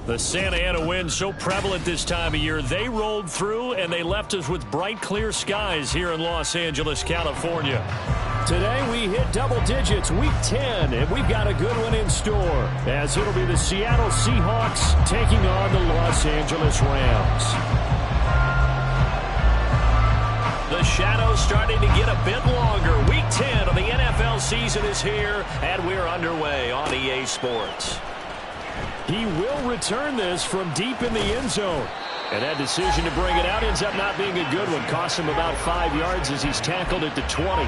The Santa Ana wind so prevalent this time of year, they rolled through and they left us with bright, clear skies here in Los Angeles, California. Today we hit double digits, week 10, and we've got a good one in store, as it'll be the Seattle Seahawks taking on the Los Angeles Rams. The shadow's starting to get a bit longer. Week 10 of the NFL season is here, and we're underway on EA Sports. He will return this from deep in the end zone. And that decision to bring it out ends up not being a good one. Costs him about 5 yards as he's tackled at the 20.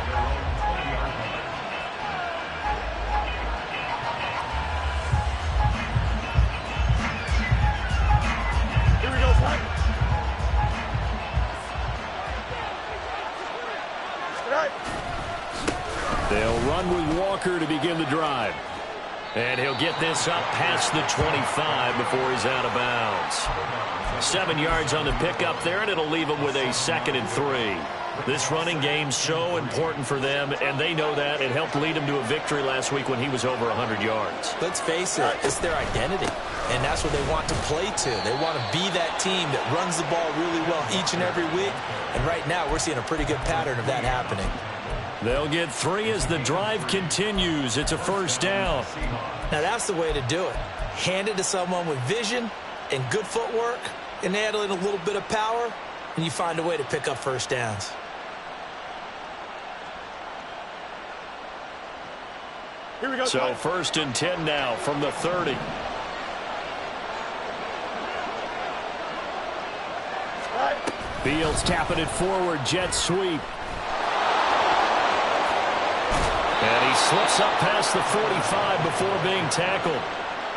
They'll run with Walker to begin the drive. And he'll get this up past the 25 before he's out of bounds. 7 yards on the pickup there, and it'll leave him with a 2nd and 3. This running game's so important for them, and they know that. It helped lead him to a victory last week when he was over 100 yards. Let's face it, it's their identity, and that's what they want to play to. They want to be that team that runs the ball really well each and every week, and right now we're seeing a pretty good pattern of that happening. They'll get 3 as the drive continues. It's a first down. Now that's the way to do it. Hand it to someone with vision and good footwork, and add in a little bit of power, and you find a way to pick up first downs. Here we go. So 1st and 10 now from the 30. Fields tapping it forward, jet sweep. And he slips up past the 45 before being tackled.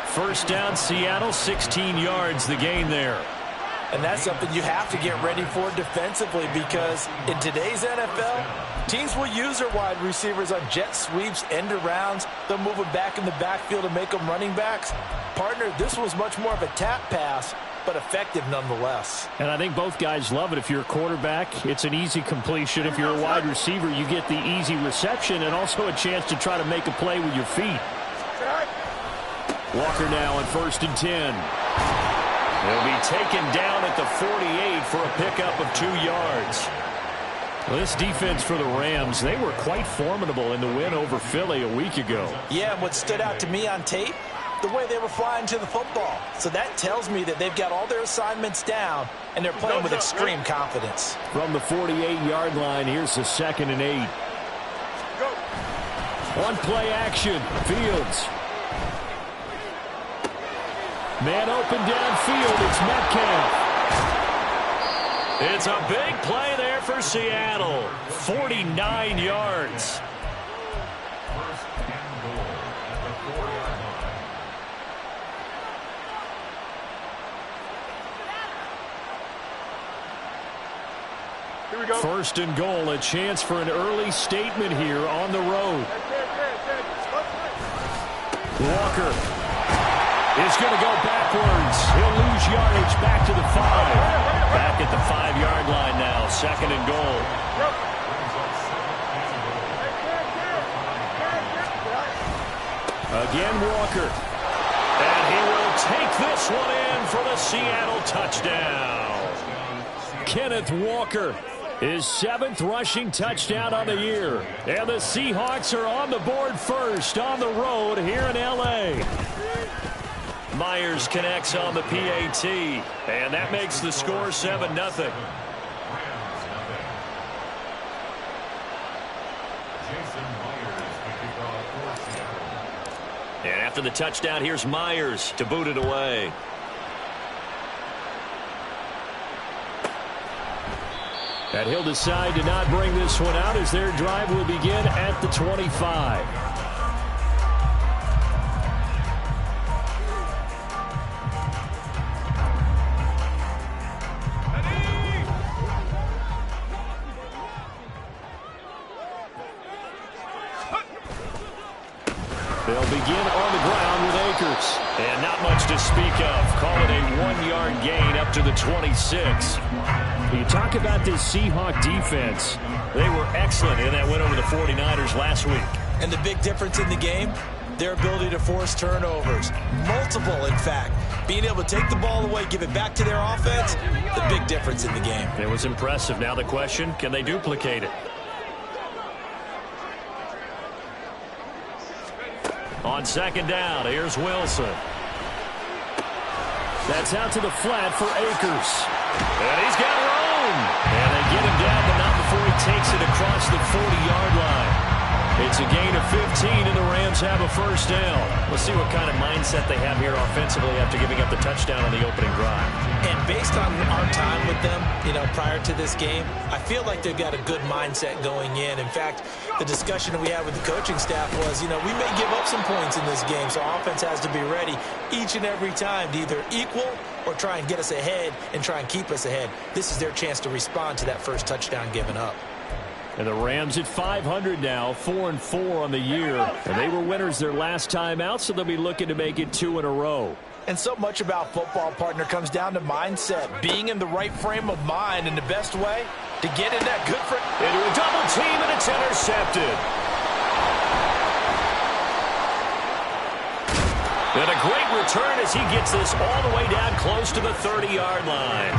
First down, Seattle, 16 yards, the gain there. And that's something you have to get ready for defensively, because in today's NFL, teams will use their wide receivers on jet sweeps, end arounds. They'll move them back in the backfield to make them running backs. Partner, this was much more of a tap pass, but effective nonetheless. And I think both guys love it. If you're a quarterback, it's an easy completion. If you're a wide receiver, you get the easy reception and also a chance to try to make a play with your feet. Walker now on 1st and 10. He'll be taken down at the 48 for a pickup of 2 yards. Well, this defense for the Rams, they were quite formidable in the win over Philly a week ago. Yeah, and what stood out to me on tape, the way they were flying to the football. So that tells me that they've got all their assignments down, and they're playing with extreme confidence. From the 48-yard line, here's the 2nd and 8. On play action, Fields. Man open downfield, it's Metcalf. It's a big play there for Seattle. 49 yards. Here we go. 1st and goal, a chance for an early statement here on the road. Walker is going to go backwards. He'll lose yardage back to the 5. Back at the 5-yard line now, 2nd and goal. Again, Walker. And he will take this one in for the Seattle touchdown. Kenneth Walker, his 7th rushing touchdown on the year. And the Seahawks are on the board first on the road here in L.A. Myers connects on the PAT, and that makes the score 7-0. And after the touchdown, here's Myers to boot it away. And he'll decide to not bring this one out as their drive will begin at the 25. They'll begin on the ground with Akers. And not much to speak of. Call it a 1-yard gain up to the 26. You talk about this Seahawk defense. They were excellent in that win over the 49ers last week. And the big difference in the game, Their ability to force turnovers. Multiple, in fact. Being able to take the ball away, give it back to their offense, the big difference in the game. It was impressive. Now the question, can they duplicate it? On second down, here's Wilson. That's out to the flat for Akers. And he's got room. And they get him down, but not before he takes it across the 40-yard line. It's a gain of 15, and the Rams have a first down. Let's see what kind of mindset they have here offensively after giving up the touchdown on the opening drive. And based on our time with them, prior to this game, I feel like they've got a good mindset going in. In fact, the discussion that we had with the coaching staff was, we may give up some points in this game, so offense has to be ready each and every time to either equal or try and get us ahead and try and keep us ahead. This is their chance to respond to that first touchdown given up. And the Rams at 500 now, 4-4 on the year. And they were winners their last time out, so they'll be looking to make it 2 in a row. And so much about football, partner, comes down to mindset. Being in the right frame of mind, and the best way to get in that good for... Into a double team, and it's intercepted. And a great return as he gets this all the way down close to the 30-yard line.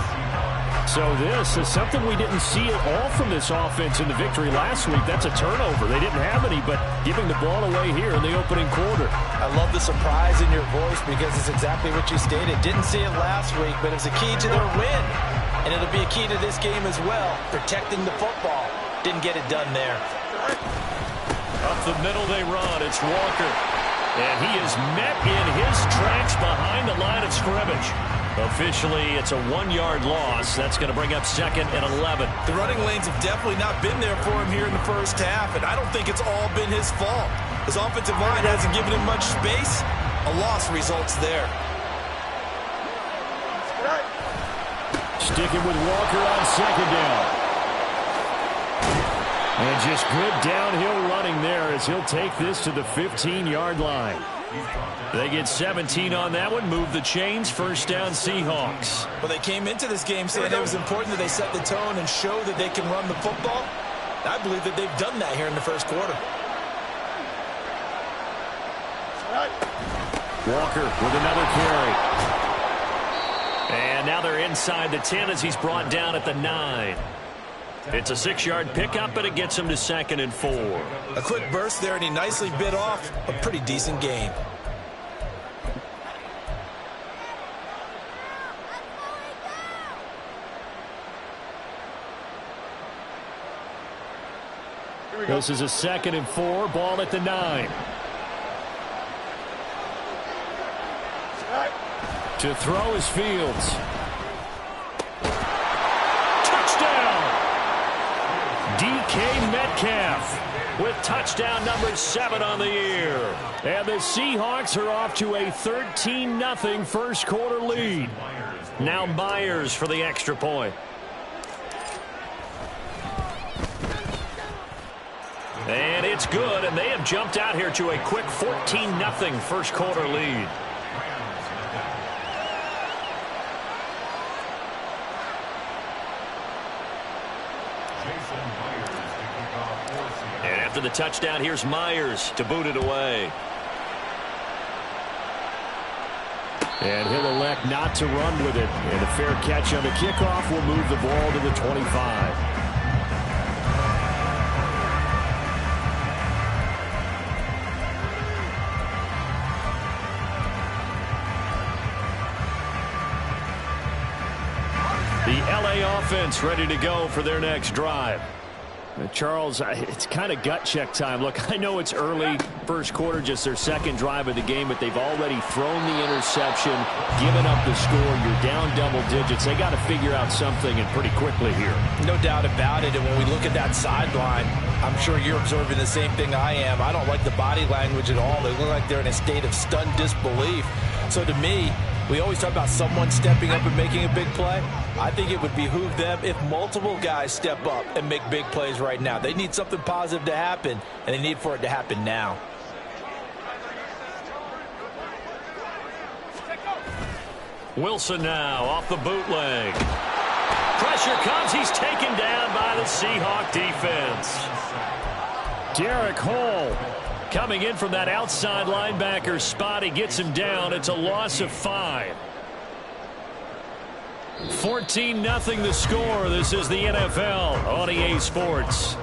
So this is something we didn't see at all from this offense in the victory last week. That's a turnover. They didn't have any, but giving the ball away here in the opening quarter. I love the surprise in your voice because it's exactly what you stated. Didn't see it last week, but it was a key to their win. And it'll be a key to this game as well, protecting the football. Didn't get it done there. Up the middle they run. It's Walker. And he is met in his tracks behind the line of scrimmage. Officially, it's a 1-yard loss. That's going to bring up 2nd and 11. The running lanes have definitely not been there for him here in the first half, and I don't think it's all been his fault. His offensive line hasn't given him much space. A loss results there. Sticking with Walker on second down. And just good downhill running there as he'll take this to the 15-yard line. They get 17 on that one, move the chains, first down Seahawks. Well, they came into this game saying it was important that they set the tone and show that they can run the football. I believe that they've done that here in the first quarter. Walker with another carry. And now they're inside the 10 as he's brought down at the 9. It's a 6-yard pickup, but it gets him to 2nd and 4. A quick burst there, and he nicely bit off a pretty decent gain. This is a 2nd and 4, ball at the 9. To throw is Fields. Touchdown! DK Metcalf with touchdown number 7 on the year. And the Seahawks are off to a 13-0 first quarter lead. Now Myers for the extra point. And it's good, and they have jumped out here to a quick 14-0 first quarter lead. And after the touchdown, here's Myers to boot it away. And he'll elect not to run with it. And a fair catch on the kickoff will move the ball to the 25. The LA offense ready to go for their next drive. Charles, it's kind of gut check time. Look, I know it's early, first quarter, just their second drive of the game, but they've already thrown the interception, given up the score. You're down double digits. They got to figure out something, and pretty quickly here. No doubt about it, and when we look at that sideline, I'm sure you're observing the same thing I am. I don't like the body language at all. They look like they're in a state of stunned disbelief. So to me, we always talk about someone stepping up and making a big play. I think it would behoove them if multiple guys step up and make big plays right now. They need something positive to happen, and they need for it to happen now. Wilson now off the bootleg. Pressure comes. He's taken down by the Seahawk defense. Derek Hall Coming in from that outside linebacker spot, he gets him down. It's a loss of 5. 14-0 the score. This is the NFL on EA Sports.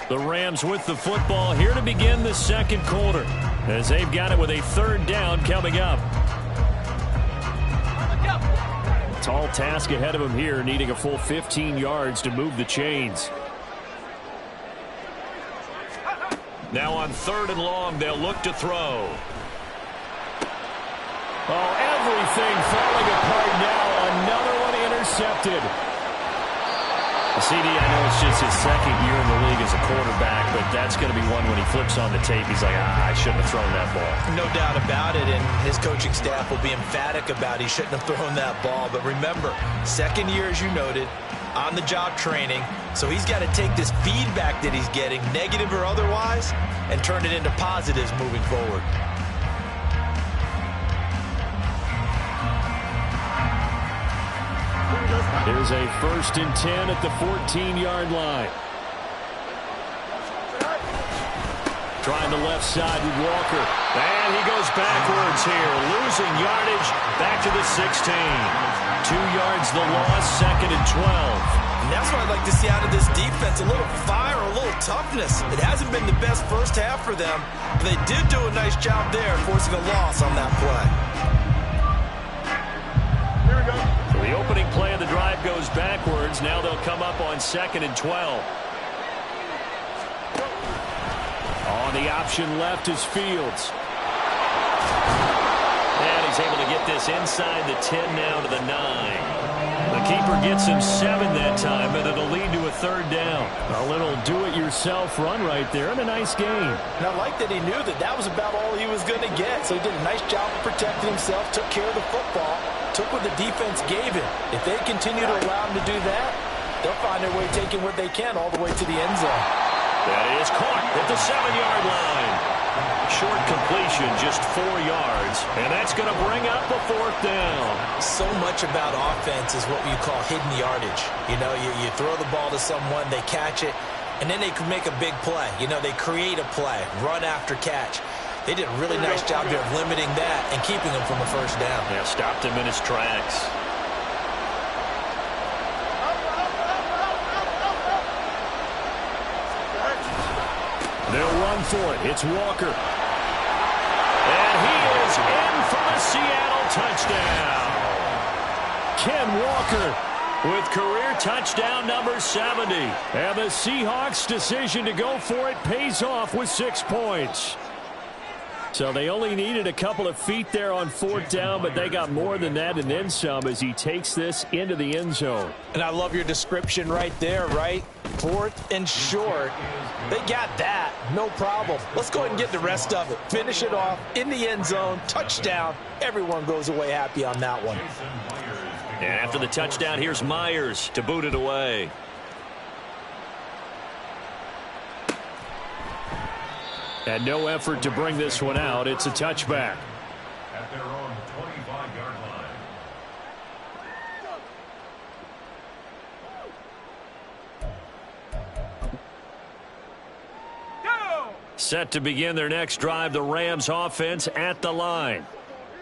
The Rams with the football here to begin the second quarter, as they've got it with a 3rd down coming up. Tall task ahead of him here, needing a full 15 yards to move the chains. Now on 3rd and long, they'll look to throw. Oh, everything falling apart now. Another one intercepted. CD, I know it's just his 2nd year in the league as a quarterback, but that's going to be one when he flips on the tape. He's like, I shouldn't have thrown that ball. No doubt about it, and his coaching staff will be emphatic about he shouldn't have thrown that ball. But remember, 2nd year, as you noted, on-the-job training. So he's got to take this feedback that he's getting, negative or otherwise, and turn it into positives moving forward. There's a 1st and 10 at the 14-yard line. Trying the left side with Walker. And he goes backwards here. Losing yardage back to the 16. 2 yards the loss, 2nd and 12. And that's what I'd like to see out of this defense. A little fire, a little toughness. It hasn't been the best first half for them, but they did do a nice job there, forcing a loss on that play. Here we go. So the opening play of the drive goes backwards. Now they'll come up on 2nd and 12. On the option left is Fields. And he's able to get this inside the 10 now to the 9. The keeper gets him 7 that time, but it'll lead to a 3rd down. A little do-it-yourself run right there, and a nice game. And I like that he knew that that was about all he was going to get. So he did a nice job of protecting himself, took care of the football, took what the defense gave him. If they continue to allow him to do that, they'll find their way taking what they can all the way to the end zone. That is caught at the 7-yard line. Short completion, just 4 yards, and that's going to bring up a 4th down. So much about offense is what you call hidden yardage. You know, you throw the ball to someone, they catch it, and then they can make a big play. You know, they create a play, run after catch. They did a really nice job there of limiting that and keeping him from a 1st down. Yeah, stopped him in his tracks. They'll run for it. It's Walker. And he is in for the Seattle touchdown. Ken Walker with career touchdown number 70. And the Seahawks' decision to go for it pays off with 6 points. So they only needed a couple of feet there on 4th down, but they got more than that and then some as he takes this into the end zone. And I love your description right there, right? 4th and short. They got that. No problem. Let's go ahead and get the rest of it. Finish it off in the end zone. Touchdown. Everyone goes away happy on that one. And after the touchdown, here's Myers to boot it away. And no effort to bring this one out. It's a touchback. At their own 25-yard line. Set to begin their next drive, the Rams offense at the line.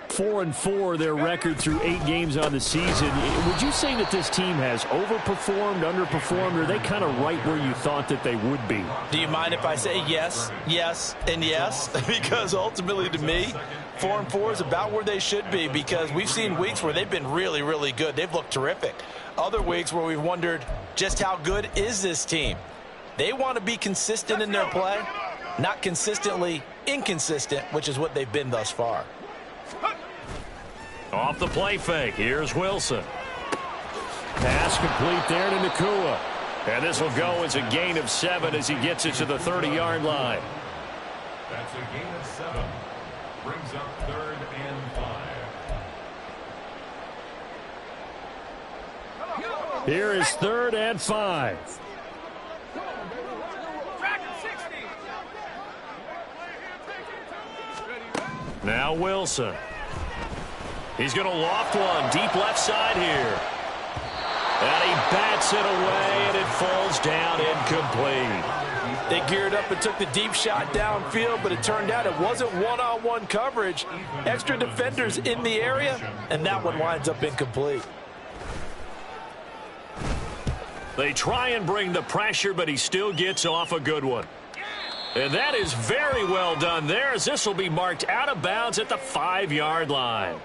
4-4 their record through 8 games on the season. Would you say that this team has overperformed, underperformed, or are they kind of right where you thought that they would be? Do you mind if I say yes, yes, and yes? Because ultimately to me, 4-4 is about where they should be, because we've seen weeks where they've been really, really good. They've looked terrific. Other weeks where we've wondered just how good is this team. They want to be consistent in their play, not consistently inconsistent, which is what they've been thus far. Off the play fake, here's Wilson. Pass complete there to Nakua. And this will go as a gain of 7 as he gets it to the 30-yard line. That's a gain of 7. Brings up 3rd and 5. Here is 3rd and 5. Now Wilson. He's going to loft one deep left side here. And he bats it away, and it falls down incomplete. They geared up and took the deep shot downfield, but it turned out it wasn't one-on-one coverage. Extra defenders in the area, and that one winds up incomplete. They try and bring the pressure, but he still gets off a good one. And that is very well done there, as this will be marked out of bounds at the 5-yard line.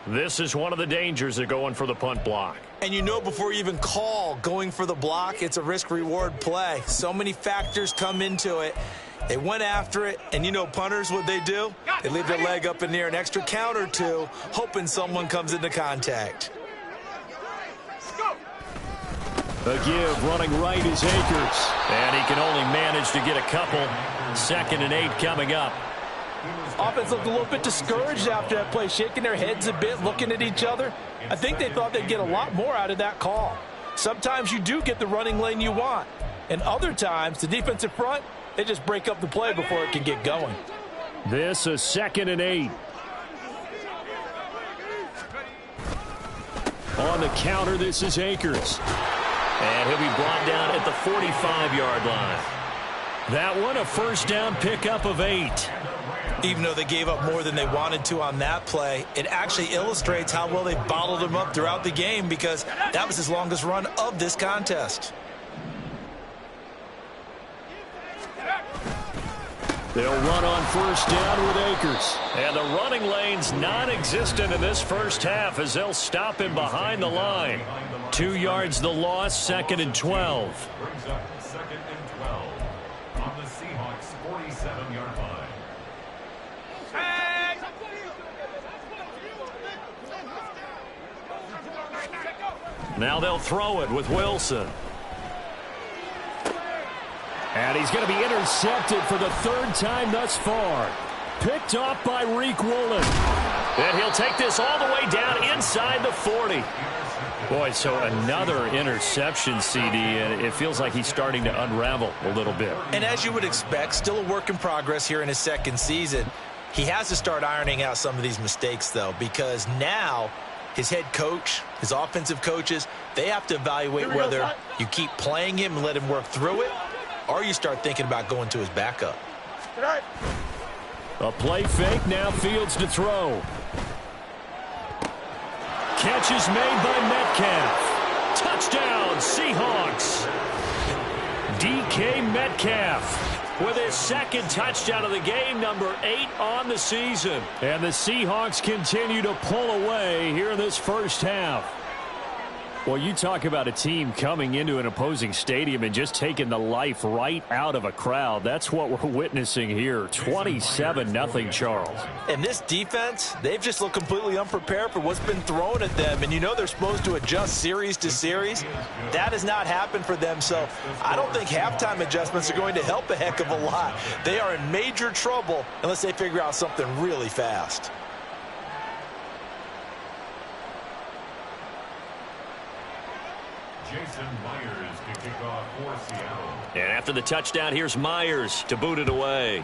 This is one of the dangers of going for the punt block. And you know before you even call going for the block, it's a risk-reward play. So many factors come into it. They went after it, and you know punters, what they do? They leave their leg up in the air an extra count or two, hoping someone comes into contact. A give running right is Akers. And he can only manage to get a couple. 2nd and 8 coming up. Offense looked a little bit discouraged after that play, shaking their heads a bit, looking at each other. I think they thought they'd get a lot more out of that call. Sometimes you do get the running lane you want. And other times, the defensive front, they just break up the play before it can get going. This is 2nd and 8. On the counter, this is Akers. And he'll be brought down at the 45-yard line. That one, a first down pickup of 8. Even though they gave up more than they wanted to on that play, it actually illustrates how well they bottled him up throughout the game, because that was his longest run of this contest. They'll run on first down with Akers. And the running lane's non-existent in this first half, as they'll stop him behind the line. 2 yards the loss, 2nd and 12. Brings up 2nd and 12 on the Seahawks' 47-yard line. Now they'll throw it with Wilson. And he's going to be intercepted for the 3rd time thus far. Picked off by Reek Woolen. And he'll take this all the way down inside the 40. Boy, so another interception, CD, and it feels like he's starting to unravel a little bit. And as you would expect, still a work in progress here in his 2nd season. He has to start ironing out some of these mistakes, though, because now his head coach, his offensive coaches, they have to evaluate whether you keep playing him and let him work through it, or you start thinking about going to his backup. A play fake, now Fields to throw. Catch is made by Metcalf. Touchdown, Seahawks. DK Metcalf with his 2nd touchdown of the game, number 8 on the season. And the Seahawks continue to pull away here in this first half. Well, you talk about a team coming into an opposing stadium and just taking the life right out of a crowd. That's what we're witnessing here. 27-0 Charles. And this defense, they've just looked completely unprepared for what's been thrown at them. And you know they're supposed to adjust series to series. That has not happened for them. So I don't think halftime adjustments are going to help a heck of a lot. They are in major trouble unless they figure out something really fast. Jason Myers to kick off for Seattle. And after the touchdown, here's Myers to boot it away.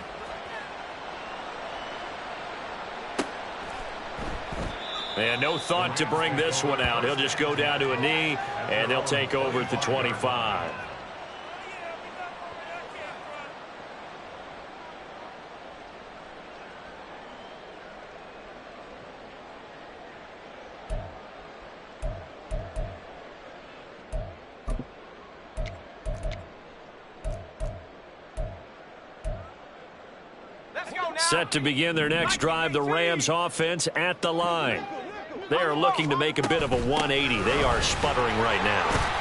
And no thought to bring this one out. He'll just go down to a knee, and they'll take over at the 25. Set to begin their next drive, the Rams offense at the line. They are looking to make a bit of a 180. They are sputtering right now.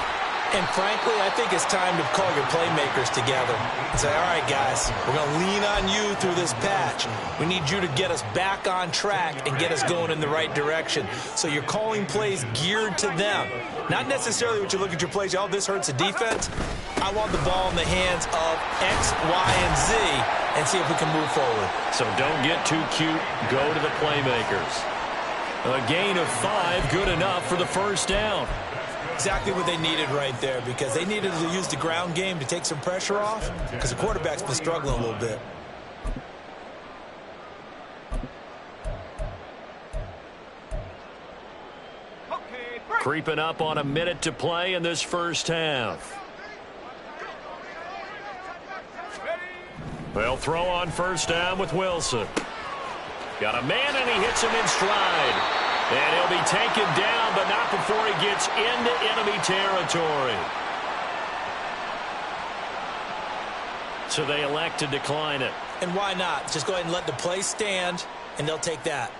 And frankly, I think it's time to call your playmakers together and say, all right, guys, we're going to lean on you through this patch. We need you to get us back on track and get us going in the right direction. So you're calling plays geared to them. Not necessarily what you look at your plays, oh, this hurts the defense. I want the ball in the hands of X, Y, and Z and see if we can move forward. So don't get too cute. Go to the playmakers. A gain of 5, good enough for the first down. Exactly what they needed right there, because they needed to use the ground game to take some pressure off, because the quarterback's been struggling a little bit. Creeping up on a minute to play in this first half. They'll throw on first down with Wilson. Got a man, and he hits him in stride. And he'll be taken down, but not before he gets into enemy territory. So they elect to decline it. And why not? Just go ahead and let the play stand, and they'll take that.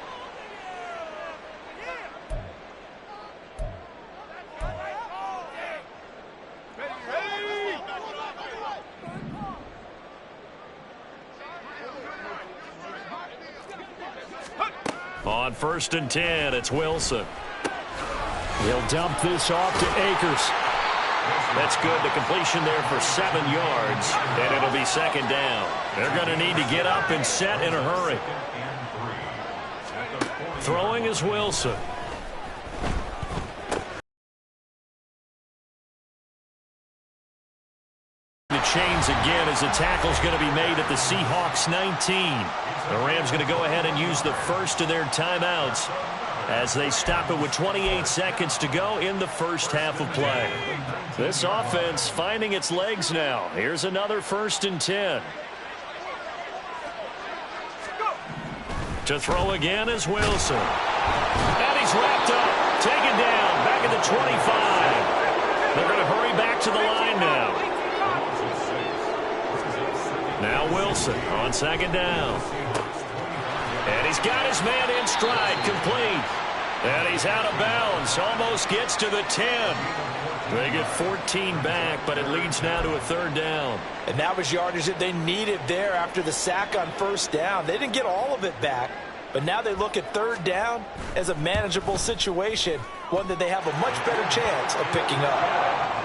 On 1st and 10, it's Wilson. He'll dump this off to Akers. That's good. The completion there for 7 yards, and it'll be second down. They're going to need to get up and set in a hurry. Throwing is Wilson. The chains again as the tackle's going to be made at the Seahawks 19. The Rams going to go ahead and use the first of their timeouts as they stop it with 28 seconds to go in the first half of play. This offense finding its legs now. Here's another 1st and 10. To throw again is Wilson. And he's wrapped up. Taken down. Back at the 25. They're going to hurry back to the line now. Now Wilson on 2nd down. And he's got his man in stride, complete. And he's out of bounds, almost gets to the 10. They get 14 back, but it leads now to a 3rd down. And that was yardage that they needed there after the sack on 1st down. They didn't get all of it back, but now they look at 3rd down as a manageable situation, one that they have a much better chance of picking up.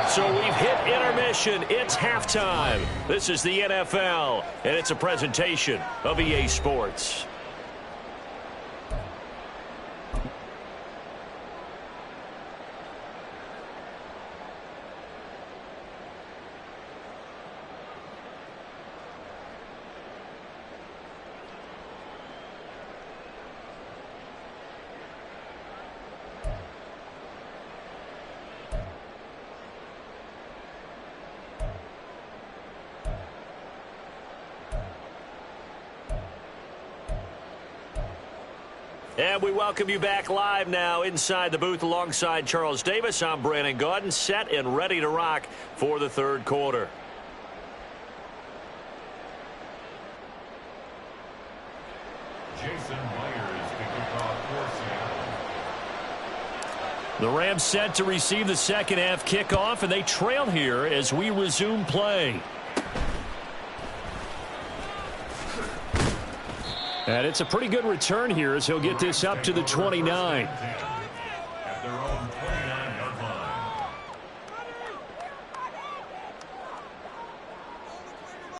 So we've hit intermission. It's halftime. This is the NFL, and it's a presentation of EA Sports. And we welcome you back live now inside the booth alongside Charles Davis. I'm Brandon Gaudin, set and ready to rock for the 3rd quarter. Jason Myers to kick off for Seattle. The Rams set to receive the second half kickoff, and they trail here as we resume play. And it's a pretty good return here as he'll get this up to the 29.